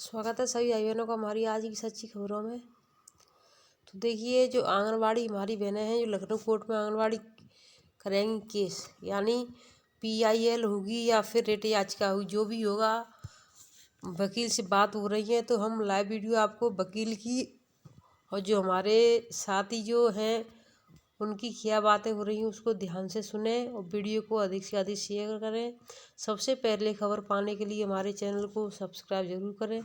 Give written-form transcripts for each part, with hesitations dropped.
स्वागत है सभी भाई बहनों का हमारी आज की सच्ची खबरों में। तो देखिए, जो आंगनवाड़ी हमारी बहनें हैं जो लखनऊ कोर्ट में आंगनवाड़ी करेंगी केस, यानी PIL होगी या फिर रिट याचिका होगी, जो भी होगा, वकील से बात हो रही है। तो हम लाइव वीडियो आपको वकील की और जो हमारे साथी जो हैं उनकी क्या बातें हो रही हैं उसको ध्यान से सुने और वीडियो को अधिक से अधिक शेयर करें। सबसे पहले खबर पाने के लिए हमारे चैनल को सब्सक्राइब जरूर करें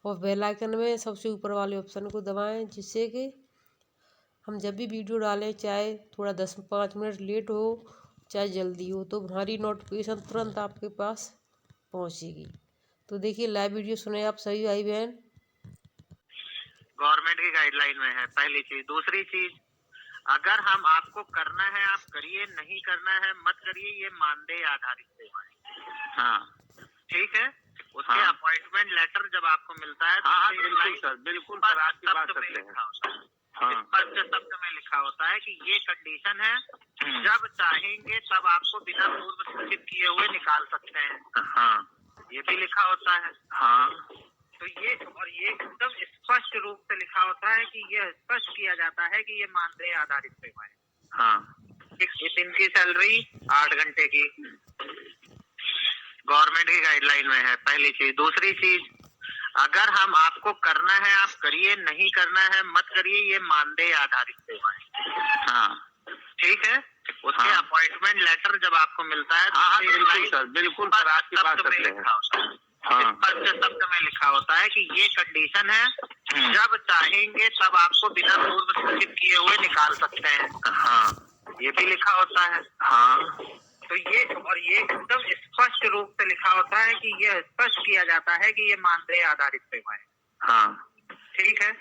और बेल आइकन में सबसे ऊपर वाले ऑप्शन को दबाएं, जिससे कि हम जब भी वीडियो डालें, चाहे थोड़ा 10-5 मिनट लेट हो चाहे जल्दी हो, तो हमारी नोटिफिकेशन तुरंत आपके पास पहुंचेगी। तो देखिए, लाइव वीडियो सुने आप सभी भाई बहन। गवर्नमेंट की गाइडलाइन में है, पहली चीज। दूसरी चीज, अगर हम आपको करना है आप करिए, नहीं करना है मत करिए, ये मानदेय आधारित सेवा है। हाँ, ठीक है। उसके अपॉइंटमेंट लेटर जब आपको मिलता है, बिल्कुल सर, बिल्कुल सर, आपकी बात सत्य है। स्पष्ट शब्द में लिखा होता है कि ये कंडीशन है, जब चाहेंगे तब आपको बिना पूर्व सूचित किए हुए निकाल सकते हैं। हाँ, ये भी लिखा होता है। हाँ, तो ये एकदम स्पष्ट रूप से लिखा होता है कि ये स्पष्ट किया जाता है कि ये मानदेय आधारित सेवा है। हाँ, इस इनकी सैलरी 8 घंटे की गवर्नमेंट की गाइडलाइन में है, पहली चीज। दूसरी चीज, अगर हम आपको करना है आप करिए, नहीं करना है मत करिए, ये मानदेय आधारित सेवा है। हाँ, ठीक है। उसके अपॉइंटमेंट लेटर जब आपको मिलता है, बिल्कुल सर, बिल्कुल सर, आपकी बात सत्य है। स्पष्ट शब्द में लिखा होता है कि ये कंडीशन है, जब चाहेंगे तब आपको बिना पूर्व सूचित किए हुए निकाल सकते हैं। हाँ, ये भी लिखा होता है। हाँ, तो ये एकदम स्पष्ट रूप से लिखा होता है कि ये स्पष्ट किया जाता है कि ये मानदेय आधारित सेवा है। हाँ, ठीक है।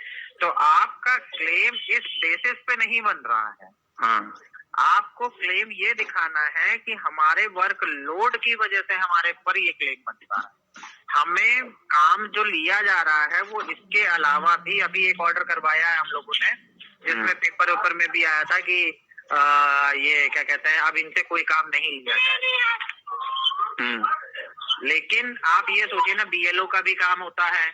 तो आपका क्लेम इस बेसिस पे नहीं बन रहा है। हाँ, आपको क्लेम ये दिखाना है कि हमारे वर्क लोड की वजह से हमारे पर ये क्लेम बनता है। हमें काम जो लिया जा रहा है वो इसके अलावा भी, अभी एक ऑर्डर करवाया है हम लोगों ने, जिसमें पेपर ऊपर में भी आया था कि ये क्या कहते हैं, अब इनसे कोई काम नहीं लिया जाए। लेकिन आप ये सोचिए ना, BLO का भी काम होता है,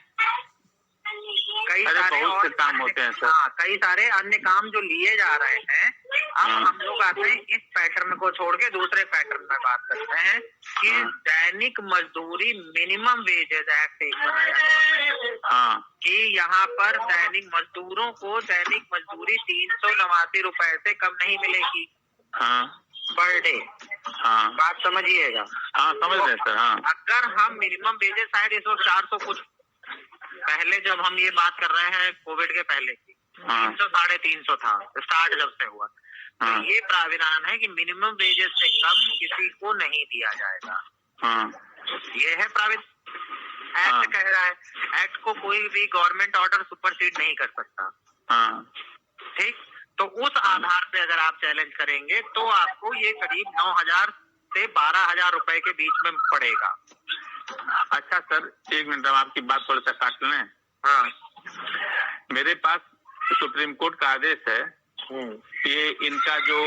कई सारे और काम होते हैं सर। हाँ, कई सारे अन्य काम जो लिए जा रहे हैं। अब हम लोग आते हैं इस पैटर्न को छोड़ के दूसरे पैटर्न में बात करते हैं कि दैनिक मजदूरी मिनिमम वेजेस एक्ट एक बनाया गया है कि यहाँ पर दैनिक मजदूरों को दैनिक मजदूरी 389 रुपए से कम नहीं मिलेगी पर डे। हाँ, बात समझिएगा। हाँ, समझ रहे सर। हाँ, अगर हम मिनिमम वेजेस शायद इस वक्त 400 कुछ, पहले जब हम ये बात कर रहे हैं कोविड के पहले की, 300-350 था स्टार्ट जब से हुआ। तो ये प्राविधान है कि मिनिमम वेजेस से कम किसी को नहीं दिया जाएगा। ये है प्राविधान। एक्ट कह रहा है, एक्ट को कोई भी गवर्नमेंट ऑर्डर सुपरसीड नहीं कर सकता। ठीक, तो उस आधार पे अगर आप चैलेंज करेंगे तो आपको ये करीब 9,000 से 12,000 रुपए के बीच में पड़ेगा। अच्छा सर, एक मिनट, हम आपकी बात थोड़ा सा काट लें। हाँ, मेरे पास सुप्रीम कोर्ट का आदेश है। ये इनका जो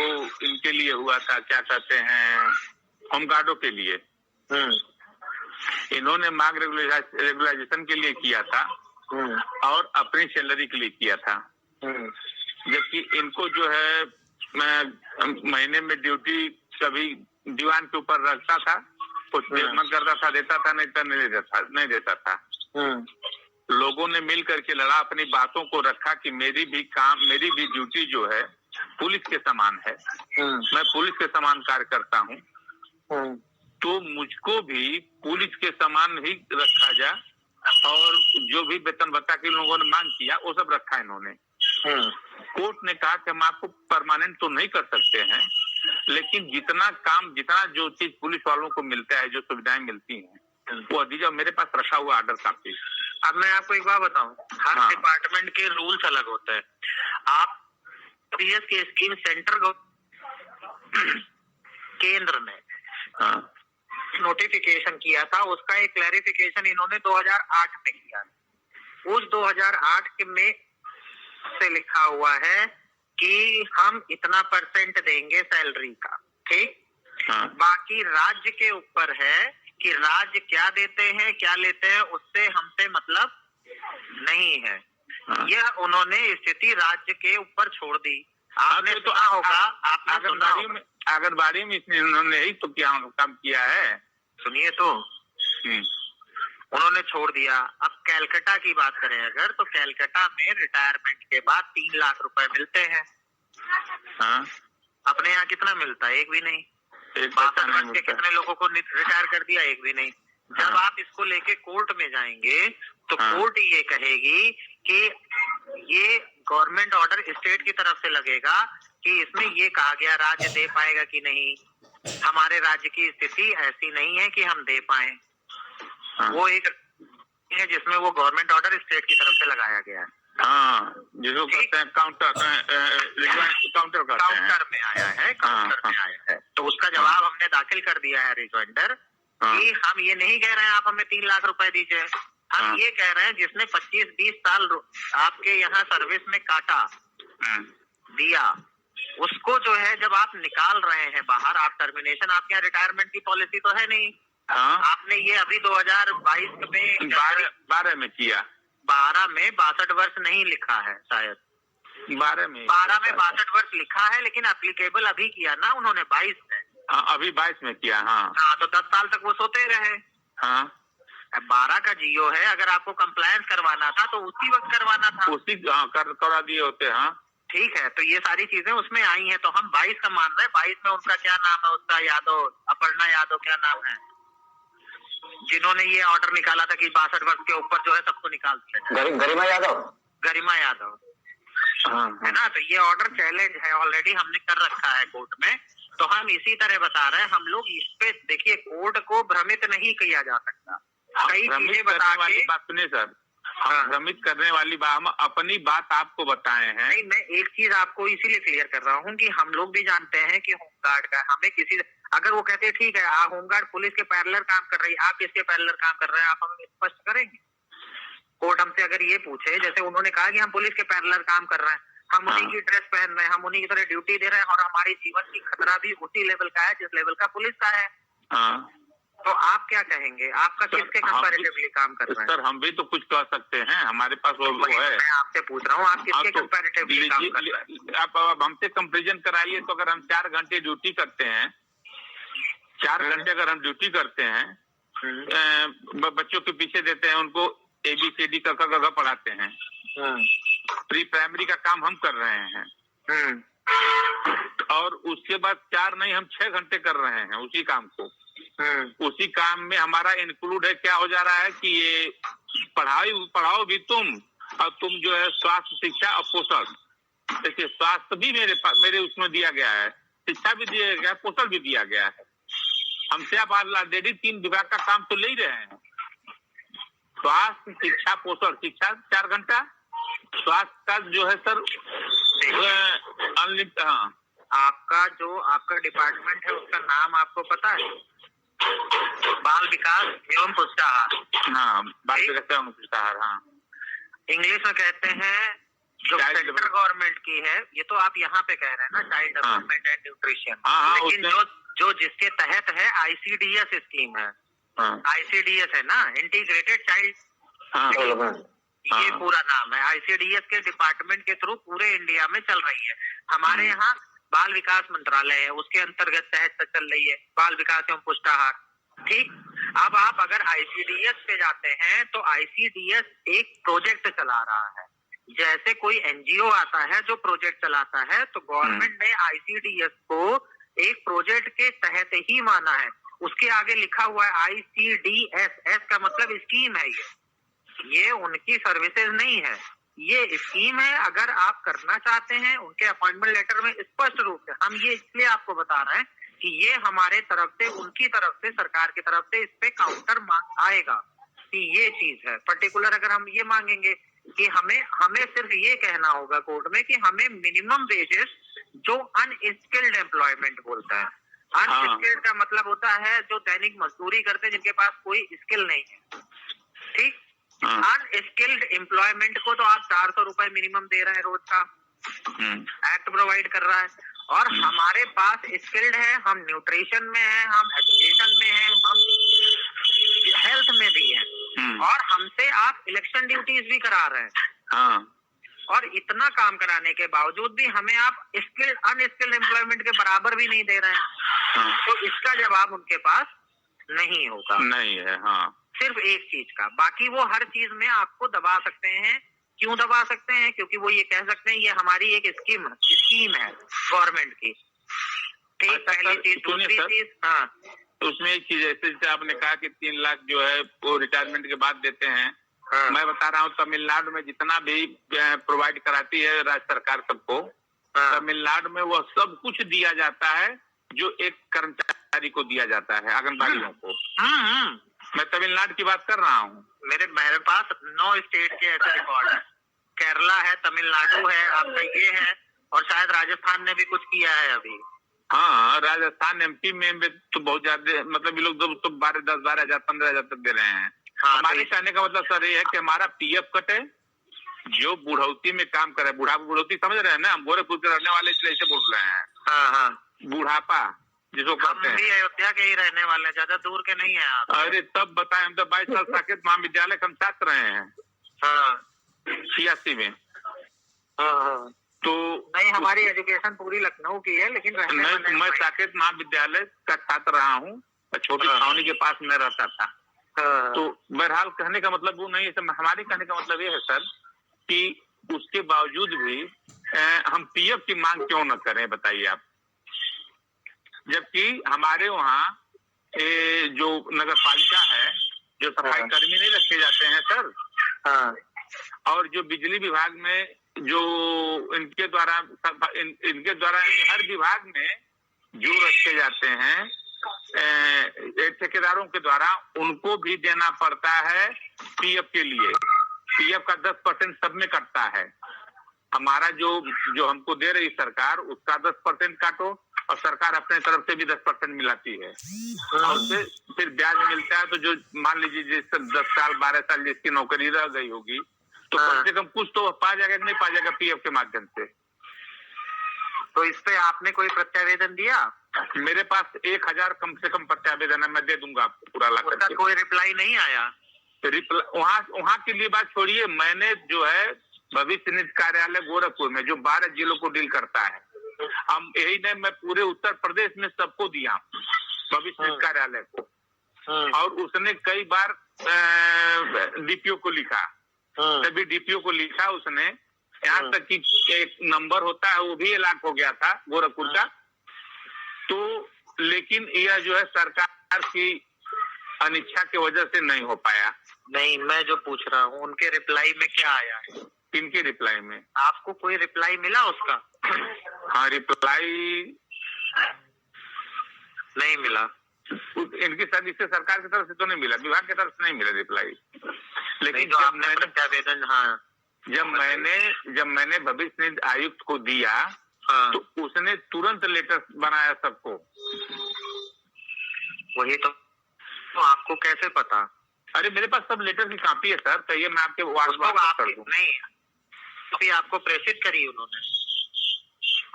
इनके लिए हुआ था, क्या कहते हैं, होमगार्डों के लिए, इन्होंने मांग रेगुलाइजेशन के लिए किया था और अपनी सैलरी के लिए किया था। जबकि इनको जो है महीने में ड्यूटी कभी दीवान के ऊपर रखता था, कुछ मन करता था देता था, नहीं देता था। लोगों ने मिल करके लड़ा, अपनी बातों को रखा कि मेरी भी ड्यूटी जो है पुलिस के समान है। मैं पुलिस के समान कार्य करता हूँ, तो मुझको भी पुलिस के समान ही रखा जाए। और जो भी वेतन भत्ता के लोगों ने मांग किया वो सब रखा इन्होंने। कोर्ट ने कहा कि हम आपको परमानेंट तो नहीं कर सकते हैं, लेकिन जितना जो चीज पुलिस वालों को मिलता है, जो सुविधाएं मिलती हैं, वो दीजिए। मेरे पास रखा हुआ ऑर्डर कापी। अब मैं आपको एक बात बताऊं, हर डिपार्टमेंट के रूल्स अलग होते हैं। आप PS की स्कीम सेंटर केंद्र ने नोटिफिकेशन किया था, उसका एक क्लैरिफिकेशन इन्होंने 2008 में किया। उस 2008 में से लिखा हुआ है कि हम इतना % देंगे सैलरी का, ठीक। बाकी राज्य के ऊपर है कि राज्य क्या देते हैं क्या लेते हैं उससे हमसे मतलब नहीं है। यह उन्होंने स्थिति राज्य के ऊपर छोड़ दी। आपने तो सुना होगा, आपने सुना होगा। आंगनबाड़ी में इसने उन्होंने ही तो क्या काम किया है। सुनिए तो, उन्होंने छोड़ दिया। अब कैलकाटा की बात करें अगर, तो कैलकाटा में रिटायरमेंट के बाद 3 लाख रुपए मिलते हैं। हाँ, अपने यहाँ कितना मिलता है? एक भी नहीं। 62 वर्ष के कितने लोगों को रिटायर कर दिया? एक भी नहीं। जब आप इसको लेके कोर्ट में जाएंगे तो कोर्ट ये कहेगी कि ये गवर्नमेंट ऑर्डर स्टेट की तरफ से लगेगा कि इसमें ये कहा गया राज्य दे पाएगा कि नहीं। हमारे राज्य की स्थिति ऐसी नहीं है कि हम दे पाए। वो एक है जिसमें वो गवर्नमेंट ऑर्डर स्टेट की तरफ से लगाया गया है। हाँ, जिसको कहते हैं काउंटर में आया है, काउंटर में आया है। तो उसका जवाब हमने दाखिल कर दिया है रिजॉइंडर कि हम ये नहीं कह रहे हैं आप हमें 3 लाख रुपए दीजिए। हम ये कह रहे हैं जिसने 25-20 साल आपके यहाँ सर्विस में काटा दिया, उसको जो है जब आप निकाल रहे हैं बाहर, आप टर्मिनेशन, आपके यहाँ रिटायरमेंट की पॉलिसी तो है नहीं। आपने ये अभी 2022 में 12 में किया। 12 में 62 वर्ष नहीं लिखा है शायद। 12 में 62 वर्ष लिखा है, लेकिन एप्लीकेबल अभी किया ना उन्होंने 22 में। हाँ, अभी 22 में किया। हाँ, तो 10 साल तक वो सोते रहे। हाँ, 12 का जियो है, अगर आपको कंप्लायंस करवाना था तो उसी वक्त करवाना था। उसी करा दिए होते। हाँ, ठीक है, तो ये सारी चीजें उसमें आई हैं। तो हम 22 का मान रहे हैं। 22 में उनका क्या नाम है, उसका यादव, अपर्णा यादव क्या नाम है, जिन्होंने ये ऑर्डर निकाला था कि 62 वर्ष के ऊपर जो है सबको निकाल दिया। गरिमा यादव। है ना। तो ये ऑर्डर चैलेंज है, ऑलरेडी हमने कर रखा है कोर्ट में। तो हम इसी तरह बता रहे हैं, हम लोग इस पे देखिए, कोर्ट को भ्रमित नहीं किया जा सकता। कई चीजें बता के बात सुनिए सर, हम भ्रमित करने वाली बात, हम अपनी बात आपको बताए हैं। नहीं, मैं एक चीज आपको इसीलिए क्लियर कर रहा हूँ कि हम लोग भी जानते हैं कि होमगार्ड का हमें किसी, अगर वो कहते हैं ठीक है आप होमगार्ड पुलिस के पैरेलल काम कर रही है, आप किसके पैरेलल काम कर रहे हैं, आप हमें स्पष्ट करेंगे। कोर्ट हमसे अगर ये पूछे, जैसे उन्होंने कहा कि हम पुलिस के पैरेलल काम कर रहे हैं, हम उन्हीं की ड्रेस पहन रहे हैं, हम उन्हीं की तरह ड्यूटी दे रहे हैं, और हमारी जीवन की खतरा भी उसी लेवल का है जिस लेवल का पुलिस का है। तो आप क्या कहेंगे? आपका किसके कंपैरेटिवली काम कर रहे हैं? सर, हम भी तो कुछ कह सकते हैं, हमारे पास वो है। मैं आपसे पूछ रहा हूँ, आप किसके कंपैरेटिवली काम कर रहे हैं? आप हमसे कंपेरिजन कराइए। तो अगर हम 4 घंटे ड्यूटी करते हैं, 4 घंटे अगर हम ड्यूटी करते हैं, बच्चों के पीछे देते हैं, उनको ABCD का पढ़ाते हैं, प्री प्राइमरी का काम हम कर रहे हैं, और उसके बाद 4 नहीं हम 6 घंटे कर रहे हैं उसी काम को। उसी काम में हमारा इंक्लूड है, क्या हो जा रहा है कि ये पढ़ाओ भी तुम, और तुम जो है स्वास्थ्य, शिक्षा और पोषण। देखिए, स्वास्थ्य भी मेरे उसमें दिया गया है, शिक्षा भी दिया गया है, पोषण भी दिया गया है। हमसे आप ऑलरेडी 3 विभाग का काम तो ले ही रहे हैं। स्वास्थ्य, शिक्षा, पोषण। शिक्षा 4 घंटा, स्वास्थ्य का जो है सर अनलिमिटेड। हाँ, आपका डिपार्टमेंट है, उसका नाम आपको पता है? बाल विकास एवं पुष्टाहार। हाँ, बाल विकास एवं पुष्टाहार। हाँ, इंग्लिश में कहते हैं जो सेंट्रल गवर्नमेंट की है, ये तो आप यहाँ पे कह रहे हैं ना, चाइल्ड डेवलपमेंट एंड न्यूट्रिशन। लेकिन जो जिसके तहत है ICDS स्कीम है। ICDS है ना, इंटीग्रेटेड चाइल्ड, ये पूरा नाम है। ICDS के डिपार्टमेंट के थ्रू पूरे इंडिया में चल रही है। हमारे यहाँ बाल विकास मंत्रालय है, उसके अंतर्गत तहत चल रही है बाल विकास एवं पुष्टाहार। ठीक, अब आप अगर ICDS पे जाते हैं तो ICDS एक प्रोजेक्ट चला रहा है। जैसे कोई NGO आता है जो प्रोजेक्ट चलाता है, तो गवर्नमेंट ने ICDS को एक प्रोजेक्ट के तहत ही माना है। उसके आगे लिखा हुआ है ICDS, S का मतलब स्कीम है। ये उनकी सर्विसेज नहीं है, ये स्कीम है। अगर आप करना चाहते हैं, उनके अपॉइंटमेंट लेटर में स्पष्ट रूप से हम ये इसलिए आपको बता रहे हैं कि ये हमारे तरफ से, उनकी तरफ से, सरकार की तरफ से इस पे काउंटर मांग आएगा कि ये चीज है पर्टिकुलर। अगर हम ये मांगेंगे कि हमें सिर्फ ये कहना होगा कोर्ट में कि हमें मिनिमम वेजेस, जो अनस्किल्ड एम्प्लॉयमेंट बोलता है, अनस्किल्ड का मतलब होता है जो दैनिक मजदूरी करते हैं, जिनके पास कोई स्किल नहीं है। ठीक, अनस्किल्ड एम्प्लॉयमेंट को तो आप 400 रुपए मिनिमम दे रहे हैं रोज का, एक्ट प्रोवाइड कर रहा है। और हमारे पास स्किल्ड है, हम न्यूट्रिशन में है, हम एजुकेशन में है, हम हेल्थ में भी है और हमसे आप इलेक्शन ड्यूटीज भी करा रहे हैं। हाँ। और इतना काम कराने के बावजूद भी हमें आप स्किल्ड अनस्किल्ड एम्प्लॉयमेंट के बराबर भी नहीं दे रहे हैं। हाँ। तो इसका जवाब उनके पास नहीं होगा, नहीं है। हाँ, सिर्फ एक चीज का। बाकी वो हर चीज में आपको दबा सकते हैं। क्यों दबा सकते हैं? क्योंकि वो ये कह सकते हैं ये हमारी एक स्कीम है गवर्नमेंट की। ठीक, पहली चीज। दूसरी चीज, हाँ, तो उसमें एक चीज जैसे आपने कहा कि 3 लाख जो है वो रिटायरमेंट के बाद देते हैं। हाँ। मैं बता रहा हूँ तमिलनाडु में जितना भी प्रोवाइड कराती है राज्य सरकार सबको, हाँ। तमिलनाडु में वो सब कुछ दिया जाता है जो एक कर्मचारी को दिया जाता है, आंगनबाड़ियों को। मैं तमिलनाडु की बात कर रहा हूँ। मेरे पास 9 स्टेट के ऐसे रिकॉर्ड है। केरला है, तमिलनाडु है, आपका ये है, और शायद राजस्थान ने भी कुछ किया है अभी। हाँ, राजस्थान एमपी में तो बहुत ज्यादा, मतलब ये लोग तो 12,000 15 हजार तक दे रहे हैं। हाँ, हमारे कहने का मतलब सर ये है कि हमारा पीएफ कट है, जो बुढ़ौती में काम करे, बुढ़ौती समझ रहे हैं ना, हम गोरखपुर के रहने वाले इसलिए ऐसे बोल रहे हैं। हाँ हाँ, बुढ़ापा जिसको कहते हैं। हम भी अयोध्या के ही रहने वाले हैं, ज्यादा दूर के नहीं है आप। अरे तब बताएं, हम तो 22 साल साकेत महाविद्यालय के हम छात्र रहे हैं। हाँ, 86 में। हाँ, तो नहीं, हमारी एजुकेशन पूरी लखनऊ की है, लेकिन मैं साकेत महाविद्यालय का छात्र रहा हूँ, छोटी छावनी के पास में रहता था। तो बहरहाल कहने का मतलब वो नहीं है, हमारे कहने का मतलब ये है सर कि उसके बावजूद भी हम पीएफ की मांग क्यों न करें, बताइए आप। जबकि हमारे वहाँ जो नगर पालिका है, जो सफाई कर्मी नहीं रखे जाते हैं सर, हाँ, और जो बिजली विभाग में जो इनके द्वारा हर विभाग में जो रखे जाते हैं ठेकेदारों के द्वारा, उनको भी देना पड़ता है पीएफ के लिए। पीएफ का 10% सब में कटता है। हमारा जो हमको दे रही सरकार, उसका 10% काटो, और सरकार अपने तरफ से भी 10% मिलाती है, और फिर ब्याज मिलता है। तो जो मान लीजिए जिससे 10 साल 12 साल जिसकी नौकरी रह गई होगी, तो कम से कम कुछ तो पा जाएगा, नहीं पा जाएगा पीएफ के माध्यम से। तो इस पे आपने कोई प्रत्यावेदन दिया? मेरे पास 1000 कम से कम प्रत्यावेदन है, मैं दे दूंगा आपको पूरा ला करके। उसका कोई रिप्लाई नहीं आया? वहाँ के लिए बात छोड़िए, मैंने जो है भविष्य निधि कार्यालय गोरखपुर में जो 12 जिलों को डील करता है, हम यही नहीं, मैं पूरे उत्तर प्रदेश में सबको दिया भविष्य निधि कार्यालय को, और उसने कई बार डीपीओ को लिखा, सभी डीपीओ को लिखा उसने, यहाँ तक कि एक नंबर होता है वो भी अलॉट हो गया था गोरखपुर का। तो लेकिन यह जो है सरकार की अनिच्छा की वजह से नहीं हो पाया। नहीं, मैं जो पूछ रहा हूँ उनके रिप्लाई में क्या आया है? किनके रिप्लाई में? आपको कोई रिप्लाई मिला उसका? हाँ, रिप्लाई नहीं मिला। इनकी इससे सरकार की तरफ से तो नहीं मिला, विभाग की तरफ से नहीं मिला रिप्लाई। लेकिन तो जब मैंने प्रत्यावेदन, हाँ, जब मैंने भविष्य निधि आयुक्त को दिया, हाँ, तो उसने तुरंत लेटर बनाया सबको। वही तो आपको कैसे पता? अरे मेरे पास सब लेटर की कॉपी है सर, कहिए मैं आपके व्हाट्सएप कर दूं। नहीं, अभी आपको प्रेषित करी उन्होंने?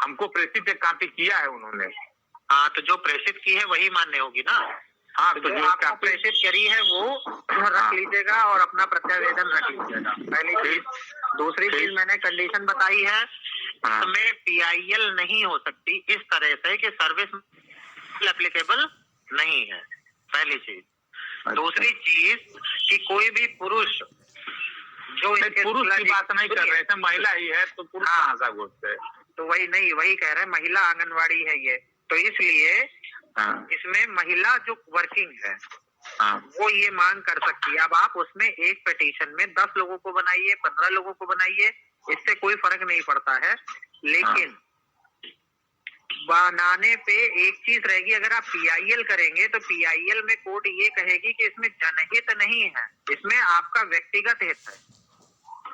हमको प्रेषित एक कॉपी किया है उन्होंने। हाँ, तो जो प्रेषित की है वही मान्य होगी ना। हाँ, तो जो आपको प्रेषित करी है वो रख लीजिएगा और अपना प्रत्यावेदन रख लीजिएगा, पहली चीज। दूसरी चीज, मैंने कंडीशन बताई है, इसमें पीआईएल नहीं हो सकती इस तरह से कि सर्विस एप्लीकेबल नहीं है, पहली चीज। दूसरी चीज कि कोई भी पुरुष जो पुरुष की बात नहीं कर रहे थे, महिला ही है, तो पुरुष कहाँ सा गोष्ट है? तो वही कह रहे हैं, महिला आंगनवाड़ी है ये, तो इसलिए इसमें महिला जो वर्किंग है वो ये मांग कर सकती है। अब आप उसमें एक पिटीशन में 10 लोगों को बनाइए, 15 लोगों को बनाइए, इससे कोई फर्क नहीं पड़ता है। लेकिन बनाने पे एक चीज रहेगी, अगर आप पीआईएल करेंगे तो पीआईएल में कोर्ट ये कहेगी कि इसमें जनहित नहीं है, इसमें आपका व्यक्तिगत हित है।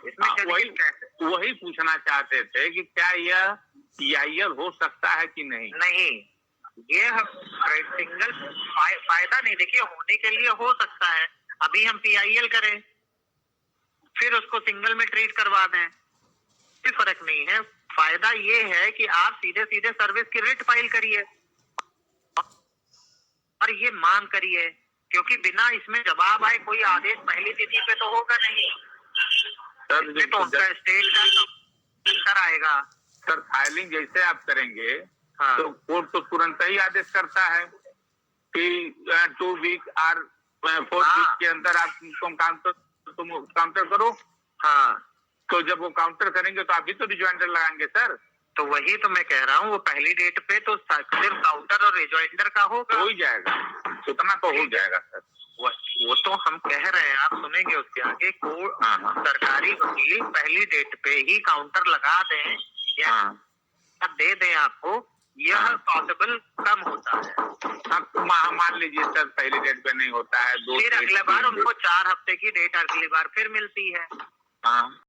इसमें जनहित कैसे? वही पूछना चाहते थे कि क्या यह पीआईएल हो सकता है कि नहीं? नहीं, ये सिंगल फायदा नहीं। देखिए, होने के लिए हो सकता है, अभी हम पीआईएल करें फिर उसको सिंगल में ट्रीट करवा दें, कोई फर्क नहीं है। फायदा ये है कि आप सीधे सीधे सर्विस की रिट फाइल करिए और ये मांग करिए क्योंकि बिना इसमें जवाब आए कोई आदेश पहली तिथि पे तो होगा नहीं सर। इसमें तो उनका स्टेट का आएगा। सर फाइलिंग जैसे आप करेंगे हाँ। तो कोर्ट तो तुरंत ही आदेश करता है कि 2 वीक और 4 वीक के अंदर आप काउंटर करो। हाँ, तो जब वो काउंटर करेंगे तो आप भी तो रिजॉइंडर लगाएंगे सर। तो वही तो मैं कह रहा हूँ, वो पहली डेट पे तो सिर्फ काउंटर और रिजॉइंडर का होगा। हो ही जाएगा, उतना तो हो जाएगा सर। वो तो हम कह रहे हैं, आप सुनेंगे उसके आगे को सरकारी वकील पहली डेट पे ही काउंटर लगा दें या दे दें आपको, यह पॉसिबल कम होता है। मान लीजिए सर पहली डेट पे नहीं होता है, फिर अगले बार उनको 4 हफ्ते की डेट अगली बार फिर मिलती है। हाँ